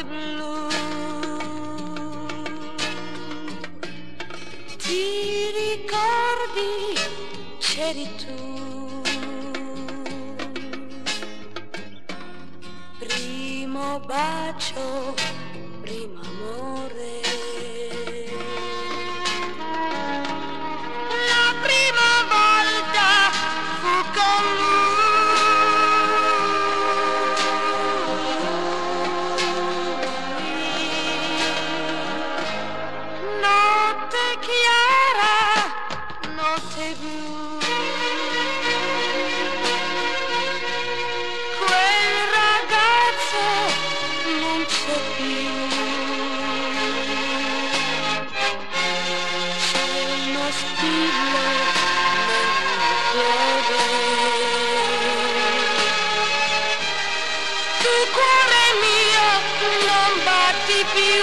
blu. Ti ricordi, c'eri tu, primo bacio, primo amore. La prima volta fu con lui. Notte chiara, notte blu. Quel ragazzo non c'è più. C'è uno spillo nel cuore. Tu cuore mio non batti più.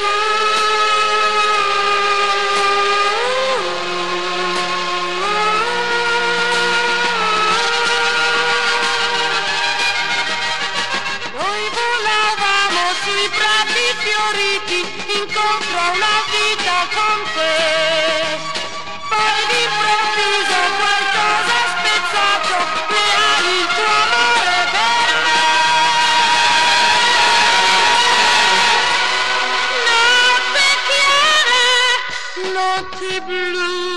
Noi volavamo sui prati fioriti incontro a una vita con te. Poi d'improvviso qualcosa ha spezzato le ali, il tuo amore per me. Notte chiara, notte blu.